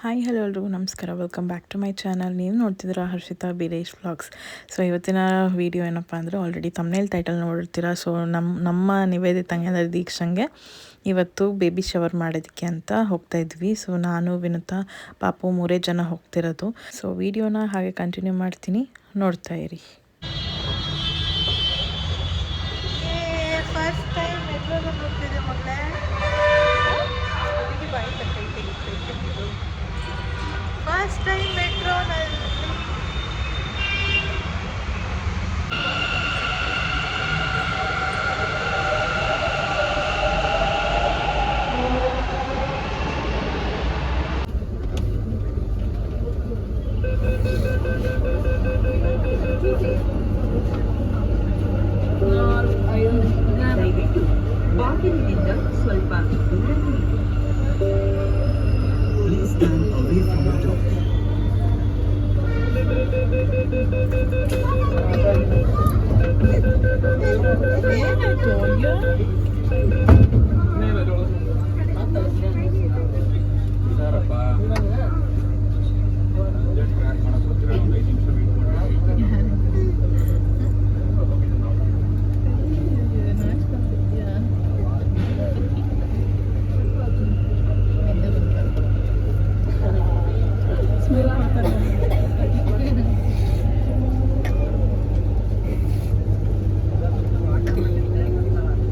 Hi hello ಎಲ್ರಿಗೂ ನಮಸ್ಕಾರ, welcome back to my channel. ನೀವು ನೋಡ್ತಿದ್ದೀರಾ ಹರ್ಷಿತಾ ಬಿರೇಶ್ ವ್ಲಾಗ್ಸ್. ಸೊ ಇವತ್ತಿನ ವೀಡಿಯೋ ಏನಪ್ಪ ಅಂದರೆ ಆಲ್ರೆಡಿ ತಮ್ನೇಲ್ ಟೈಟಲ್ ನೋಡಿರ್ತೀರ. ಸೊ ನಮ್ಮ ನಿವೇದಿತಂಗೆ ಅಂದರೆ ದೀಕ್ಷಂಗೆ ಇವತ್ತು ಬೇಬಿ ಶವರ್ ಮಾಡೋದಕ್ಕೆ ಅಂತ ಹೋಗ್ತಾ ಇದ್ವಿ. ಸೊ ನಾನು ವಿನುತಾ ಪಾಪು 3 ಜನ ಹೋಗ್ತಿರೋದು. ಸೊ ವೀಡಿಯೋನ ಹಾಗೆ ಕಂಟಿನ್ಯೂ ಮಾಡ್ತೀನಿ, ನೋಡ್ತಾ ಇರಿ. ಫಸ್ಟ್ ಟೈಮ್ ಮೆಟ್ರೋದಲ್ಲಿ ಹೋಗ್ತಿದ್ದೆ ಮಗಳೇ. ಫಸ್ಟ್ ಟೈಮ್ ಮೆಟ್ರೋನಲ್ಲಿ. ಬಾಗಿಲಿನಿಂದ ಸ್ವಲ್ಪ ದೂರವಿರಿ. Please stand away from the door.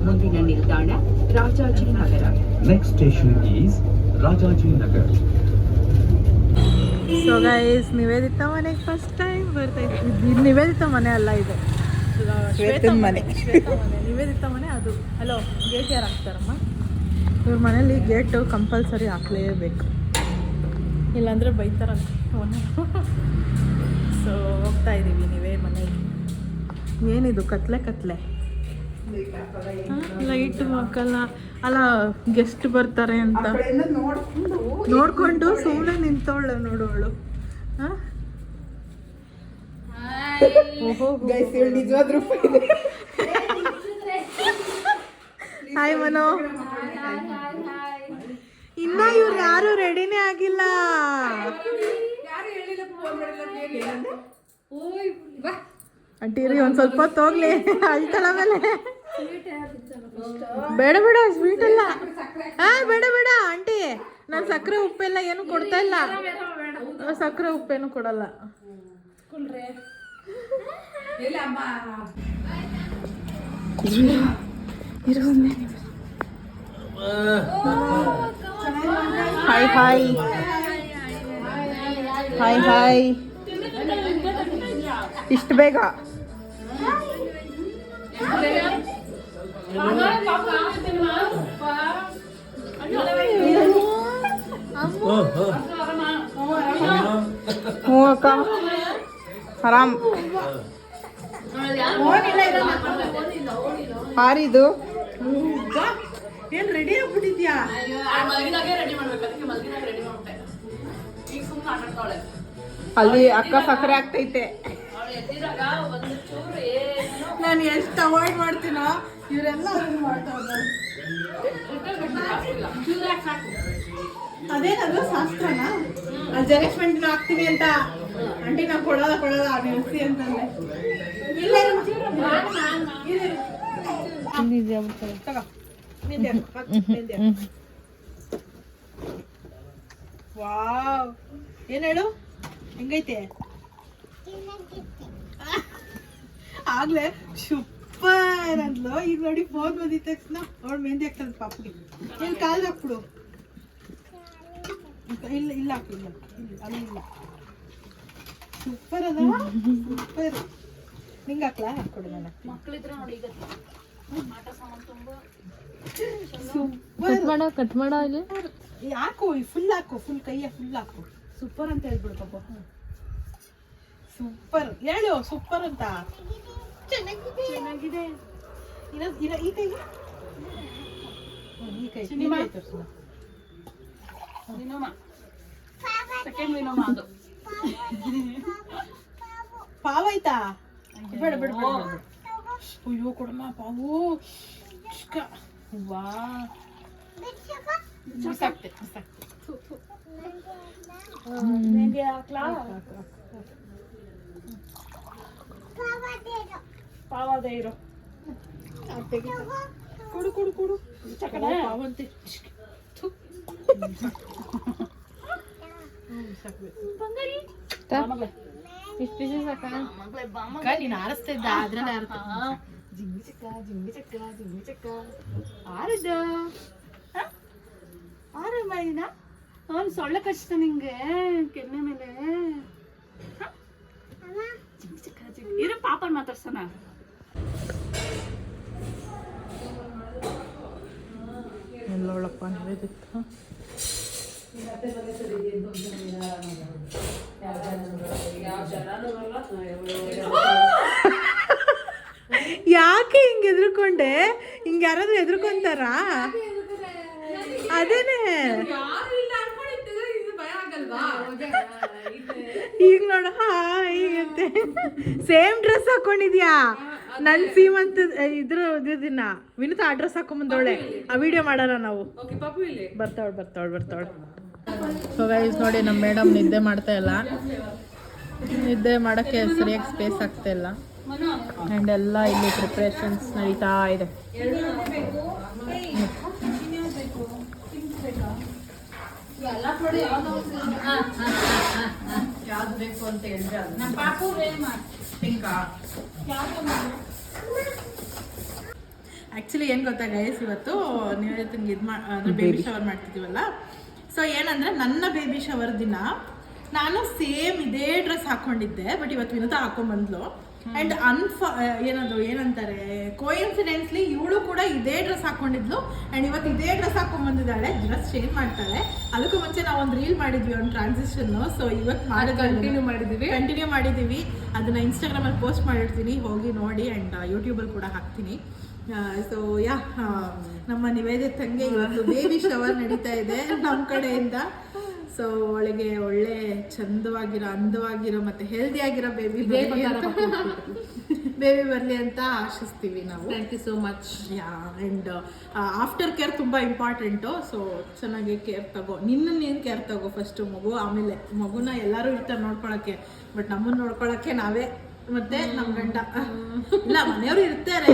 ಮುಂದಿನ ನಿಲ್ದಾಣ Rajajinagar. Next station is Rajajinagar. So guys, Niveditha ಮನೆಗೆ ಫಸ್ಟ್ ಟೈಮ್ ಬರ್ತಾ ಇದ್ವಿ. ನಿವೇದಿತಾ ಮನೆ ಅಲ್ಲ, ಇದು ಶ್ವೇತಾ ಮನೆ. ನಿವೇದಿತಾ ಮನೆ ಅದು. ಹಲೋ, ಗೇಟ್ ಯಾರು ಹಾಕ್ತಾರಮ್ಮ? ಇವ್ರ ಮನೇಲಿ ಗೇಟು ಕಂಪಲ್ಸರಿ ಹಾಕ್ಲೇಬೇಕು, ಇಲ್ಲಾಂದರೆ ಬೈತಾರಂತ. ಸೊ ಹೋಗ್ತಾ ಇದ್ದೀವಿ ನೀವೇ ಮನೆಗೆ. ಏನಿದು ಕತ್ಲೆ ಲೈಟ್ ಹಾಕಲ್ಲ ಅಲ್ಲ, ಗೆಸ್ಟ್ ಬರ್ತಾರೆ ಅಂತ ನೋಡ್ಕೊಂಡು ಸುಮ್ಮನೆ ನಿಂತವಳು ನೋಡೋಳು. ಹಾಯ್ ಮನೋ. ಇನ್ನ ಇವ್ರು ಯಾರು ರೆಡಿನೇ ಆಗಿಲ್ಲ. ಅಂಟೀರಿ ಒಂದ್ ಸ್ವಲ್ಪ ಹೊತ್ತು ಹೋಗ್ಲಿ, ಅಳ್ತಾಳ ಮೇಲೆ. ಬೇಡ ಸ್ವೀಟ್ ಎಲ್ಲ. ಬೇಡ ಆಂಟಿ, ನಾನು ಸಕ್ಕರೆ ಉಪ್ಪೆಲ್ಲ ಏನು ಕೊಡ್ತಾ ಇಲ್ಲ. ಸಕ್ಕರೆ ಉಪ್ಪೇನು ಕೊಡಲ್ಲ. Hi hi hi hi. ಇಷ್ಟು ಬೇಗ ಹ್ಞೂ ಅಕ್ಕ, ಆರಾಮ್. ಹಾರಿದು ಏನ್ ರೆಡಿ ಆಗ್ಬಿಟ್ಟಿದ್ಯಾ? ಅಲ್ಲಿ ಅಕ್ಕ ಸಕ್ಕರೆ ಆಗ್ತೈತೆ. ನಾನು ಎಷ್ಟು ಅವಾಯ್ಡ್ ಮಾಡ್ತೀನೋ ಇವರೆಲ್ಲ ಮಾಡ್ತಾರೆ. ಅದೇನದು ಶಾಸ್ತ್ರನಾ? ಅಡ್ಜಸ್ಟ್ಮೆಂಟ್ ಹಾಕ್ತೀನಿ ಅಂತ ಆಂಟಿ ನಾವು ಕೊಡೋದ ನಿಲ್ಸಿ ಅಂತಂದೆ. ವಾವ್, ಏನ್ ಹೇಳು, ಹೆಂಗೈತೆ? ಆಗ್ಲೇ ಸೂಪರ್ ಅಂದ್ಲು. ಈಗ ನೋಡಿ ಫೋನ್ ಬಂದಿದ ತಕ್ಷಣ ಅವಳು ಮೆಹಂದಿ ಹಾಕ್ತಾಳೆ ಪಾಪುಗೆ. ಇಲ್ಲಿ ಕಾಲ್ ಹಾಕ್ಬಿಡು. ಇಲ್ಲ ಹಾಕಿಲ್ಲ, ಅಲ್ಲಿ ಇಲ್ಲ. ಸೂಪರ್ ಅದ, ಸೂಪರ್. ನಿಂಗೆ ಹಾಕ್ಲಾ? ಹಾಕ್ಕೊಡು, ನಾನು ಮಕ್ಕಳಿದ್ರೆ ನೋಡಿ. ಈಗ ಸೂಪರ್. ಕಟ್ ಮಾಡೋ ಇಲ್ಲಿ ಹಾಕು, ಫುಲ್ ಹಾಕು, ಫುಲ್ ಕೈಯ ಫುಲ್ ಹಾಕು. ಸೂಪರ್ ಅಂತ ಹೇಳ್ಬಿಡು ಪಾಪ. ಸೂಪರ್ ಹೇಳು, ಸೂಪರ್ ಅಂತ. ಚೆನ್ನಾಗಿದೆ. ಈ ಕೈ ತೋರಿಸು. ಪಾವ ಆಯ್ತಾ? ಬೇಡ ಅಯ್ಯೋ ಕೊಡಮ್ಮ ಪಾವು. ವಾ, ಕೊಡು ಕೊಡು ಕೊಡು ಚಕಡ ನೀನು ಆರಿಸ್ತಾ ಇದ್ದ ಅದ್ರಲ್ಲೇ ಜಿಂಗಿ ಚಕ್ಕ ಜಿಂಗಿ ಚಕ್ಕ ಜಿಂಗಿ ಚಕ್ಕ ಆರಿದ್ದ ಆರಮ್ಮ ಇದೀನ ಅವನು ಸೊಳ್ಳೆ ಕಚ್ತ ನಿಂಗೆ ಕೆನ್ನೆ ಮೇಲೆ ಜಿಂಗಿ ಚಕ್ಕ ಜಿಂಗಿ ಇರು ಪಾಪನ್ ಮಾತಾಡ್ಸೋಣ ಎಲ್ಲೋಳಪ್ಪ ನಿವೇದಿತ ಯಾಕೆ ಹಿಂಗೆ ಎದ್ರುಕೊಂಡೆ ಹಿಂಗೆ ಯಾರಾದ್ರೂ ಎದ್ರುಕೊಂತಾರಾ ಅದೇನೆ ಈಗ ನೋಡ ಹೀಗಂತೆ ಸೇಮ್ ಡ್ರೆಸ್ ಹಾಕೊಂಡಿದ್ಯಾ ನನ್ ಸೀಮಂತ ದಿನ ವಿನುತ ಆ ಡ್ರೆಸ್ ಹಾಕೊಂಬಂದವಳೆ ಆ ವಿಡಿಯೋ ಮಾಡೋಣ ನಾವು ಬರ್ತಾವಳು ಸೊ ಗೈಸ್ ನೋಡಿ ನಮ್ಮ ಮೇಡಮ್ ನಿದ್ದೆ ಮಾಡ್ತಾ ಇಲ್ಲ ನಿದ್ದೆ ಮಾಡೋಕ್ಕೆ ಸರಿಯಾಗಿ ಸ್ಪೇಸ್ ಆಗ್ತಾ ಇಲ್ಲ ಆ್ಯಂಡ್ ಎಲ್ಲ ಇಲ್ಲಿ ಪ್ರಿಪ್ರೇಷನ್ಸ್ ನಡೀತಾ ಇದೆ ಯಾವ್ದು ಬೇಕು ಅಂತ ಹೇಳಿದ್ರೆ ಆ್ಯಕ್ಚುಲಿ ಏನು ಗೊತ್ತಾ ಗೈಸ್ ಇವತ್ತು ನಿವೇದಿತಂಗೆ ಇದು ಅಂದರೆ ಬೇಬಿ ಶವರ್ ಮಾಡ್ತಿದ್ದೀವಲ್ಲ ಸೊ ಏನಂದರೆ ನನ್ನ ಬೇಬಿ ಶವರ್ ದಿನ ನಾನು ಸೇಮ್ ಇದೇ ಡ್ರೆಸ್ ಹಾಕ್ಕೊಂಡಿದ್ದೆ ಬಟ್ ಇವತ್ತು ವಿನುತ ಹಾಕೊಂಡ್ಬಂದ್ಲು ಆ್ಯಂಡ್ ಏನಂತಾರೆ ಕೋಇನ್ಸಿಡೆನ್ಸ್ಲಿ ಇವಳು ಕೂಡ ಇದೇ ಡ್ರೆಸ್ ಹಾಕೊಂಡಿದ್ಲು ಆ್ಯಂಡ್ ಇವತ್ತು ಇದೇ ಡ್ರೆಸ್ ಹಾಕೊಂಡ್ಬಂದಿದ್ದಾಳೆ ಡ್ರೆಸ್ ಚೇಂಜ್ ಮಾಡ್ತಾಳೆ ಅದಕ್ಕೂ ಮುಂಚೆ ನಾವು ಒಂದು ರೀಲ್ ಮಾಡಿದ್ವಿ ಒಂದು ಟ್ರಾನ್ಸಿಷನ್ನು ಸೊ ಇವತ್ತು ಕಂಟಿನ್ಯೂ ಮಾಡಿದ್ದೀವಿ ಅದನ್ನು ಇನ್ಸ್ಟಾಗ್ರಾಮಲ್ಲಿ ಪೋಸ್ಟ್ ಮಾಡಿರ್ತೀನಿ ಹೋಗಿ ನೋಡಿ ಆ್ಯಂಡ್ ಯೂಟ್ಯೂಬಲ್ಲಿ ಕೂಡ ಹಾಕ್ತೀನಿ ಸೊ ನಮ್ಮ ನಿವೇದಿತಂಗೆ ಇವತ್ತು ಬೇಬಿ ಶವರ್ ನಡೀತಾ ಇದೆ ನಮ್ಮ ಕಡೆಯಿಂದ ಸೊ ಅವಳಿಗೆ ಒಳ್ಳೆ ಚಂದವಾಗಿರೋ ಅಂದವಾಗಿರೋ ಮತ್ತೆ ಹೆಲ್ದಿ ಆಗಿರೋ ಬೇಬಿ ಬರಲಿ ಅಂತ ಆಶಿಸ್ತೀವಿ ನಾವು. Thank you so much. And after care ತುಂಬ ಇಂಪಾರ್ಟೆಂಟು. ಸೊ ಚೆನ್ನಾಗಿ ಕೇರ್ ತಗೋ, ನೀನು ಕೇರ್ ತಗೋ ಫಸ್ಟು ಮಗು, ಆಮೇಲೆ ಮಗುನ ಎಲ್ಲರೂ ಇರ್ತಾರೆ ನೋಡ್ಕೊಳಕ್ಕೆ, ಬಟ್ ನಮ್ಮನ್ನು ನೋಡ್ಕೊಳಕ್ಕೆ ನಾವೇ ಮತ್ತೆ ನಮ್ಮ ಗಂಡ ಇಲ್ಲ ಮನೆಯವರು ಇರ್ತಾರೆ,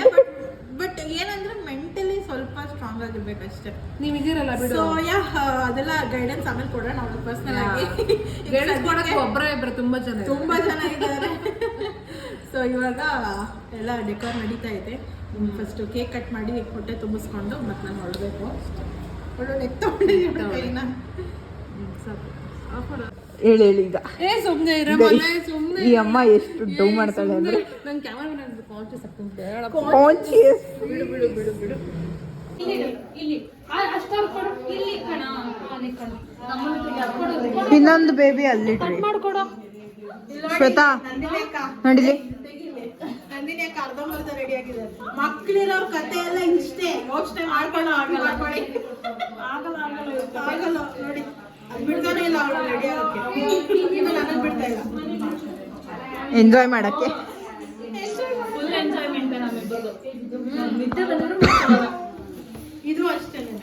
ಬಟ್ ಏನಂದ್ರೆ ಮೆಂಟಲಿ ಸ್ವಲ್ಪ ಸ್ಟ್ರಾಂಗ್ ಆಗಿರ್ಬೇಕಷ್ಟೇ. ನೀವು ಇದೀರಲ್ಲ ಬಿಡು. ಸೊ ಅದೆಲ್ಲ ಗೈಡೆನ್ಸ್ ಆಮೇಲೆ ಕೊಡೋಣ. ಅವ್ರು ಪರ್ಸನಲ್ ಆಗಿ ಗೈಡೆನ್ಸ್ ಕೊಡೋಕೆ ಒಬ್ಬರೇ ಇಬ್ಬರು ತುಂಬ ಜನ ಇದ್ದಾರೆ. ಸೊ ಇವಾಗ ಎಲ್ಲ ಡೆಕೋರ್ ನಡೀತಾ ಇದೆ. ಫಸ್ಟು ಕೇಕ್ ಕಟ್ ಮಾಡಿ ಹೊಟ್ಟೆ ತುಂಬಿಸ್ಕೊಂಡು ಮತ್ತೆ ನಾನು ಹೊರಡಬೇಕು. ಒಳ್ಳೊಳ್ಳೆ ಹೇಳಿ ಈಗ ಸುಮ್ಮನೆ ಈ ಅಮ್ಮ ಎಷ್ಟು ಡೌ ಮಾಡ್ತಾಳೆ ಅಂದ್ರೆ ನನ್ನ ಕ್ಯಾಮರಾ ಕಾನ್ಶಿಯಸ್ ಆಗ್ತದೆ. ಬಿಡು ಬಿಡು ಬಿಡು ಬಿಡು. ಇನ್ನೊಂದು ಬೇಬಿ ಅಲ್ಲಿಟ್ರಿ ಶ್ವೇತಾ ನಡಿಲಿ. ನಂದಿನಿ ಅಕ್ಕ ಅರ್ಧಂಬರ್ಧ ರೆಡಿ ಆಗಿದೆ. ಮಕ್ಕಳಿರೋರ್ ಕತೆ ಎಲ್ಲ ಇಷ್ಟೇ, ಯೋಚನೆ ಮಾಡ್ಕೊಂಡು ಆಗಲ್ಲ ನೋಡಿ, ಅದು ಬಿಡ್ತಾನೆ ಇಲ್ಲ ಅವಳು ರೆಡಿ ಆಗೋಕ್ಕೆ. ನನಗೆ ಬಿಡ್ತಾ ಇಲ್ಲ ಎಂಜಾಯ್ ಮಾಡಕ್ಕೆ. ಇದು ಅಷ್ಟೇ ಬಿಡು.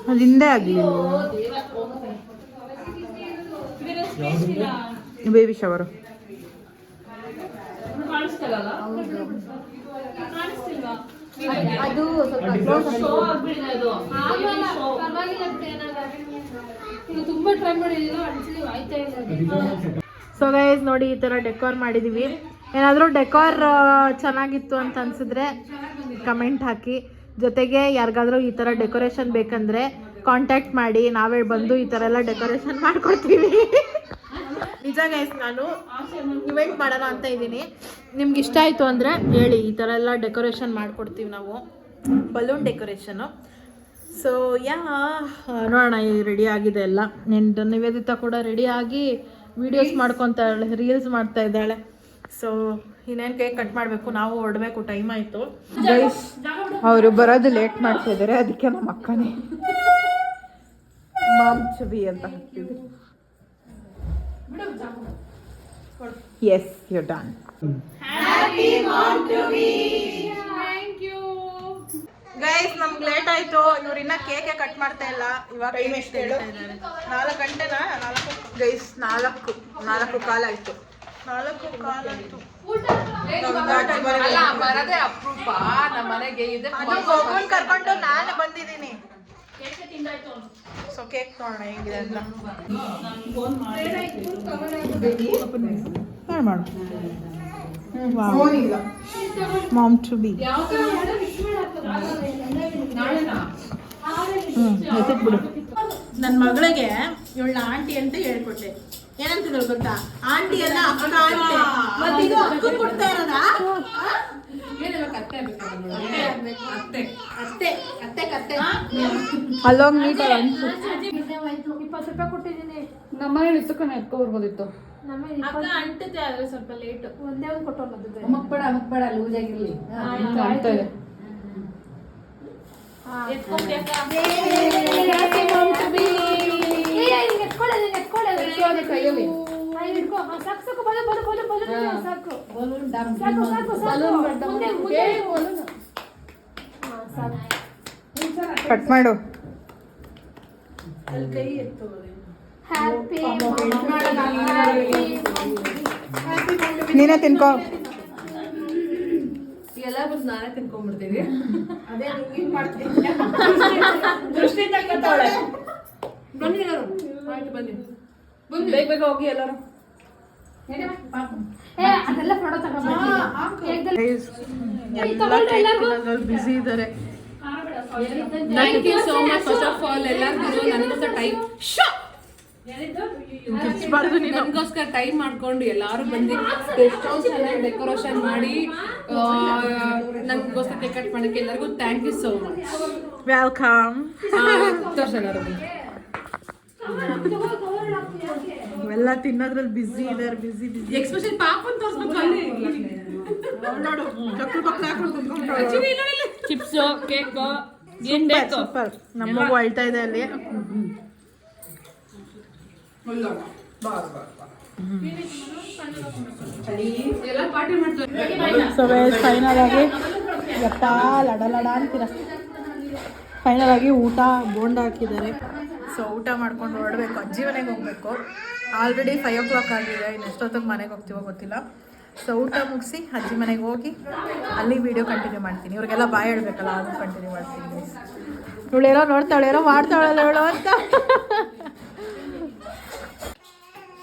ಅದು ಹಿಂದೆ ಆಗಲಿ ಬೇಬಿ ಶವರು. ಸೊ ಗೈಸ್ ನೋಡಿ, ಈ ಥರ ಡೆಕೋರ್ ಮಾಡಿದ್ದೀವಿ. ಏನಾದರೂ ಡೆಕೋರ್ ಚೆನ್ನಾಗಿತ್ತು ಅಂತ ಅನ್ಸಿದ್ರೆ ಕಮೆಂಟ್ ಹಾಕಿ. ಜೊತೆಗೆ ಯಾರಿಗಾದ್ರೂ ಈ ಥರ ಡೆಕೋರೇಷನ್ ಬೇಕಂದರೆ ಕಾಂಟ್ಯಾಕ್ಟ್ ಮಾಡಿ, ನಾವೇ ಬಂದು ಈ ಥರ ಎಲ್ಲ ಡೆಕೋರೇಷನ್ ಮಾಡ್ಕೊಡ್ತೀವಿ. ನಿಜ ಗೈಸ್, ನಾನು ಇವೆಂಟ್ ಮಾಡೋಣ ಅಂತ ಇದ್ದೀನಿ. ನಿಮ್ಗೆ ಇಷ್ಟ ಆಯಿತು ಅಂದರೆ ಹೇಳಿ, ಈ ಥರ ಎಲ್ಲ ಡೆಕೋರೇಷನ್ ಮಾಡಿಕೊಡ್ತೀವಿ ನಾವು, ಬಲೂನ್ ಡೆಕೋರೇಷನು. ಸೊ ನೋಡೋಣ. ಈಗ ರೆಡಿ ಆಗಿದೆ ಎಲ್ಲ. ನಿವೇದಿತಾ ಕೂಡ ರೆಡಿಯಾಗಿ ವೀಡಿಯೋಸ್ ಮಾಡ್ಕೊತಾ ಇದ್ದಾಳೆ, ರೀಲ್ಸ್ ಮಾಡ್ತಾ ಇದ್ದಾಳೆ. ಸೊ ಇನ್ನೇನು ಕೇಕ್ ಕಟ್ ಮಾಡಬೇಕು, ನಾವು ಹೊರಡಬೇಕು, ಟೈಮ್ ಆಯಿತು. ಗೈಸ್ ಅವರು ಬರೋದು ಲೇಟ್ ಮಾಡ್ತಾ ಇದ್ದಾರೆ, ಅದಕ್ಕೆ ನಮ್ಮ ಅಕ್ಕನೇ ಮಾಮ್ ಚಬಿ ಅಂತ ಹಾಕ್ತಿದ್ವಿ. Yes you done. Happy mom to be. Thank ಆಯ್ತು. ಇವ್ರು ಇನ್ನ ಕೇಕೆ ಕಟ್ ಮಾಡ್ತಾ ಇಲ್ಲ. ಇವಾಗ ಟೈಮ್ ಎಷ್ಟು ಹೇಳ್ತಾ ಇದ್ದಾರೆ? 4 ಗಂಟೆನಾ? 4 ಗೈಸ್, 4 ಕಾಲಾಯ್ತು. 4 ಕಾಲಾಯ್ತು. ಬರದೇ ಅಪರೂಪ ನಮ್ಮ ಮನೆಗೆ ಇದೆ. ಮಗುನ್ ಕರ್ಕೊಂಡು ನಾನು ಬಂದಿದ್ದೀನಿ. ಸೊ ಕೇಕ್ ನೋಡೋಣ ಹೇಗಿದೆ ಅಂತ. ಮಾಡು ಮಾಮ್ ಟು ಬಿ. ಬಿಡು. ನನ್ನ ಮಗಳಿಗೆ ಇವಳ ಆಂಟಿ ಅಂತ ಹೇಳ್ಕೊಟ್ಟೆ. ಏನಂತಿದ್ರು ಗೊತ್ತಾ? ಆಂಟಿ ಅಲ್ಲ ಅಕ್ಕ ಅಂತೆ. ಮತ್ತೆ ಇದು ಅಕ್ಕ ಕೊಡ್ತಾ ಇರೋದಾ? ಅಲ್ಲೋಗಿ ನೀಟಾಗಿ ಅನ್ಸು. 20 ರೂಪಾಯಿ ಕೊಟ್ಟಿದ್ದೀನಿ. ನಮ್ಮ ಮನೇಲಿ ಇತ್ತಕ್ಕ ಎತ್ಕೊ ಬರ್ಬೋದಿತ್ತು. ಅಕ್ಕ ಅಂಟುತ್ತೆ ಆದ್ರೆ ಸ್ವಲ್ಪ ಲೇಟ್. ಒಂದೇ ಒಂದು ಕೊಟ್ಟೋದು. ಮಕ್ಕಬೇಡ ಲೂಸ್ ಆಗಿರ್ಲಿ. ಕಟ್ ಮಾಡು. ನೀನೇ ತಿನ್ಕೋ. ಎಲ್ಲ ಬಂದು ನಾನೇ ತಿನ್ಕೊಂಡ್ಬಿಡ್ತೀನಿ. ಅದೇ ಹಿಂಗ್ ಮಾಡ್ತೀನಿ. ದೃಷ್ಟಿ ತಕ್ಕಂತಾಳೆ. ಬನ್ನಿ ಎಲ್ಲರೂ. ಆಯ್ತು ಬನ್ನಿ. ಬೇಗ ಹೋಗಿ ಎಲ್ಲರೂ. ಅದೆಲ್ಲ ಫೋಟೋ ಬಿಸಿ ಇದ್ದಾರೆ. Thank you so much first of all ಎಲ್ಲರಿಗೂ ನನಗೋಸ್ಕರ ಟೈಮ್ ನನಗೋಸ್ಕರ ಟೈಮ್ ಮಾಡ್ಕೊಂಡು ಎಲ್ಲರೂ ಬಂದು ಎಷ್ಟೊಂದು ಚೆನ್ನಾಗಿ ಡೆಕೋರೇಷನ್ ಮಾಡಿ ನನಗೋಸ್ಕರ ಕೇಕ್ ಕಟ್ ಮಾಡೋಕ್ಕೆ ಎಲ್ಲರಿಗೂ thank you so much. Welcome. ಎಲ್ಲ ತಿನ್ನೋದ್ರಲ್ಲಿ ಬಿಸಿ ಇದಾರೆ. ಬಿಸಿ ಎಕ್ಸ್ಪೆಷಲ್ ಪಾಪನ್ ತೋರಿಸ್ಬೇಕು ಅಲ್ಲಿ ನೋಡು. Chips cake super. ನಮ್ಮಗೂ ಅಳ್ತಾ ಇದೆ ಅಲ್ಲಿ. ಎಲ್ಲ ಪಾರ್ಟಿ ಮಾಡ್ತಾರೆ. ಸೊ ಫೈನಲ್ ಆಗಿ ಯಪ್ಪಾ ಲಡ ಅಂತೀರ. ಫೈನಲ್ ಆಗಿ ಊಟ ಬೋಂಡ ಹಾಕಿದ್ದಾರೆ. ಸೊ ಊಟ ಮಾಡ್ಕೊಂಡು ಹೊರಡಬೇಕು. ಅಜ್ಜಿ ಮನೆಗೆ ಹೋಗ್ಬೇಕು. ಆಲ್ರೆಡಿ 5 o'clock ಆಗಿದೆ. ಇನ್ನು ಎಷ್ಟೊತ್ತಿಗೆ ಮನೆಗೆ ಹೋಗ್ತೀವೋ ಗೊತ್ತಿಲ್ಲ. ಸೊ ಊಟ ಮುಗಿಸಿ ಅಜ್ಜಿ ಮನೆಗೆ ಹೋಗಿ ಅಲ್ಲಿ ವಿಡಿಯೋ ಕಂಟಿನ್ಯೂ ಮಾಡ್ತೀನಿ. ಇವ್ರಿಗೆಲ್ಲ ಬಾಯ್ ಹೇಳ್ಬೇಕಲ್ಲ, ಅದು ಕಂಟಿನ್ಯೂ ಮಾಡ್ತೀನಿ. ಇವಳೇನೋ ನೋಡ್ತಾಳೆ, ಏನೋ ಮಾಡ್ತಾಳಲ್ಲ ಇವಳು ಅಂತ.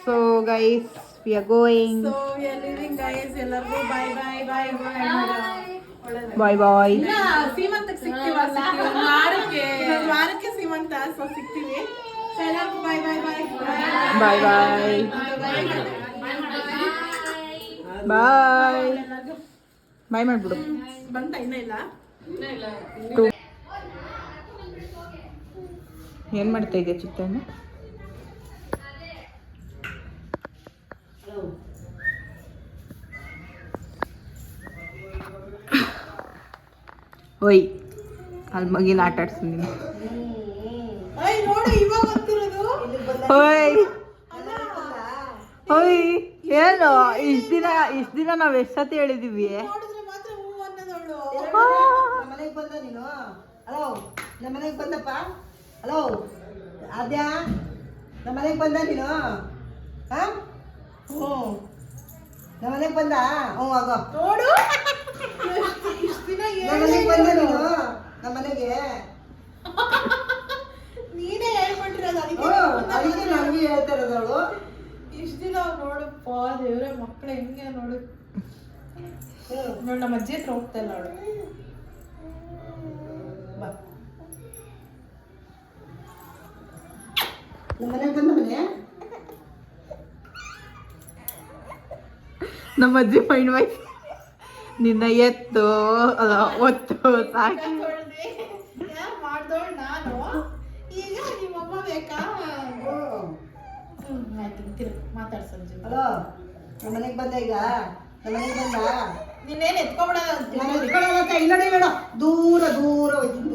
So guys we are going. So we are living guys. ಎಲ್ಲರಿಗೂ ಬಾಯ್ ಬಾಯ್ ಬಾಯ್ ಬಾಯ್ ಬಾಯ್. ಸೀಮಂತಕ್ಕೆ ಸಿಗ್ತೀವಲ್ಲ, ವಾರಕ್ಕೆ ಸೀಮಂತ. ಸೊ ಸಿಗ್ತೀವಿ. ಎಲ್ಲರಿಗೂ ಬಾಯ್ ಬಾಯ್ ಬಾಯ್ ಬಾಯ್ ಬಾಯ್ ಬಾಯ್ ಬಾಯ್ ಮಾಡ್ಬಿಡು. ಬಂತ ಇನ್ನೂ ಇಲ್ಲ. ಏನು ಮಾಡ್ತಾ ಇದೆಯಾ ಚಿಕ್ಕಣ್ಣ? ಓಯ್ ಅಲ್ಲಿ ಮಗಿನ ಆಟ ಆಡ್ಸಿದ್ದೀನಿ. ಓಯ್ ಓಯ್ ಏನು ಇಷ್ಟು ದಿನ ನಾವು ಎಷ್ಟು ಸತಿ ಹೇಳಿದೀವಿ. ಮನೆಗೆ ಬಂದ ನೀನು? ಹಲೋ, ನಮ್ಮ ಮನೆಗೆ ಬಂದಪ್ಪ. ಹಲೋ ಆದ್ಯಾ, ನಮ್ಮ ಮನೆಗೆ ಬಂದ ನೀನು? ಹಾಂ, ಹ್ಞೂ ನಮ್ಮ ಮನೆಗೆ ಬಂದ. ಹ್ಞೂ ಆಗೋ ನೋಡು. ನಮ್ಮ ಮನೆಗೆ ಬಂದ ನೀನು? ನಮ್ಮ ಮನೆಗೆ ನೀನೇ ಹೇಳ್ಕೊಟ್ಟಿರೋದು. ಅದಕ್ಕೆ ನನಗೆ ಹೇಳ್ತಾ ಇರೋದು ಅವಳು. ಇಷ್ಟು ದಿನ ನೋಡಪ್ಪ ದೇವ್ರೆ, ಮಕ್ಕಳು ಹೆಂಗೆ ನೋಡು. ನೋಡಿ ನಮ್ಮ ಅಜ್ಜಿ ಹತ್ರ ಹೋಗ್ತಾ ಇಲ್ಲ ಅವಳು. ಬಾ, ನಮ್ಮ ಮನೆಗೆ ಬಂದ ಮನೆ. ನಮ್ಮ ಅಜ್ಜಿ ಫೈನ್ ವೈಸ್ ನಿನ್ನ ಎತ್ತು ಅಲ್ಲ ಒತ್ತು ಸಾಕಿ ಮಾಡ್ದೋಳು ನಾನು. ಈಗ ನಿಮ್ಮಮ್ಮ ಬೇಕಾ? ಮಾತಾಡ್ ಸಂಜೆ. ಹಲೋ, ನಮ್ಮ ಮನೆಗೆ ಬಂದ. ಈಗ ನಮ್ಮ ಮನೆಗೆ ಬಂದ. ನೀನೇನು ಎತ್ಕೊಬಿಡೋಣ ನಾನು ಎತ್ಕೊಳ್ಳೋಕೆ ಇಲ್ಲಡೆ ಬೇಡ. ದೂರ ದೂರ ಹೋಯ್ತೀನಿ.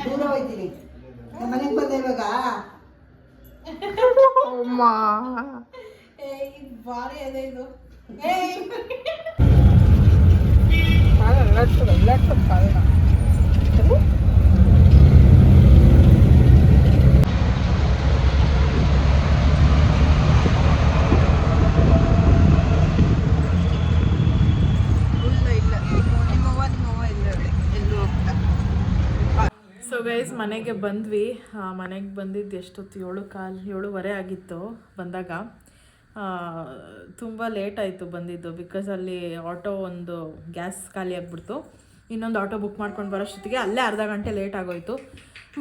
ದೂರ ಹೋಯ್ತೀನಿ. ನಮ್ಮ ಮನೆಗೆ ಬಂದ ಇವಾಗ. ಅಮ್ಮ ಭಾರಿ ಅದೇ ಇದು. ಗೈಸ್ ಮನೆಗೆ ಬಂದ್ವಿ. ಮನೆಗೆ ಬಂದಿದ್ದು ಎಷ್ಟೊತ್ತು 7:15 ಆಗಿತ್ತು ಬಂದಾಗ. ತುಂಬ ಲೇಟ್ ಆಯಿತು ಬಂದಿದ್ದು, ಬಿಕಾಸ್ ಅಲ್ಲಿ ಆಟೋ ಒಂದು ಗ್ಯಾಸ್ ಖಾಲಿ ಆಗಿಬಿಡ್ತು. ಇನ್ನೊಂದು ಆಟೋ ಬುಕ್ ಮಾಡ್ಕೊಂಡು ಬರೋಷ್ಟೊತ್ತಿಗೆ ಅಲ್ಲೇ ಅರ್ಧ ಗಂಟೆ ಲೇಟ್ ಆಗೋಯ್ತು.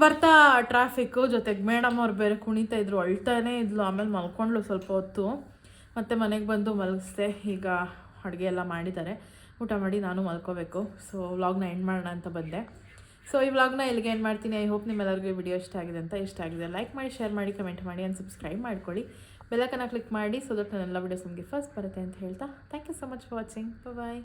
ಬರ್ತಾ ಟ್ರಾಫಿಕ್ಕು, ಜೊತೆಗೆ ಮೇಡಮ್ ಅವ್ರು ಬೇರೆ ಕುಣಿತಾ ಇದ್ರು, ಅಳ್ತಾನೇ ಇದ್ಲು. ಆಮೇಲೆ ಮಲ್ಕೊಂಡ್ಲು ಸ್ವಲ್ಪ ಹೊತ್ತು, ಮತ್ತು ಮನೆಗೆ ಬಂದು ಮಲಗಿಸ್ದೆ. ಈಗ ಅಡುಗೆ ಎಲ್ಲ ಮಾಡಿದ್ದಾರೆ, ಊಟ ಮಾಡಿ ನಾನು ಮಲ್ಕೋಬೇಕು. ಸೊ ವ್ಲಾಗ್ನ ಎಂಡ್ ಮಾಡೋಣ ಅಂತ ಬಂದೆ. ಸೊ ಈ ವ್ಲಾಗ್ನ ಎಲ್ಲಿಗೆ ಎಂಡ್ ಮಾಡ್ತೀನಿ. ಐ ಹೋಪ್ ನಿಮ್ಮೆಲ್ಲರಿಗೂ ಈ ವಿಡಿಯೋ ಇಷ್ಟ ಆಗಿದೆ ಲೈಕ್ ಮಾಡಿ, ಶೇರ್ ಮಾಡಿ, ಕಮೆಂಟ್ ಮಾಡಿ ಆ್ಯಂಡ್ ಸಬ್ಸ್ಕ್ರೈಬ್ ಮಾಡ್ಕೊಳ್ಳಿ. ಬೆಲ್ಲೈಕನ್ನ ಕ್ಲಿಕ್ ಮಾಡಿ, ಸೊ ದಟ್ ನನ್ನೆಲ್ಲ ವೀಡಿಯೋಸ್ ನಿಮಗೆ ಫಸ್ಟ್ ಬರುತ್ತೆ ಅಂತ ಹೇಳ್ತಾ thank you so much for watching. Bye.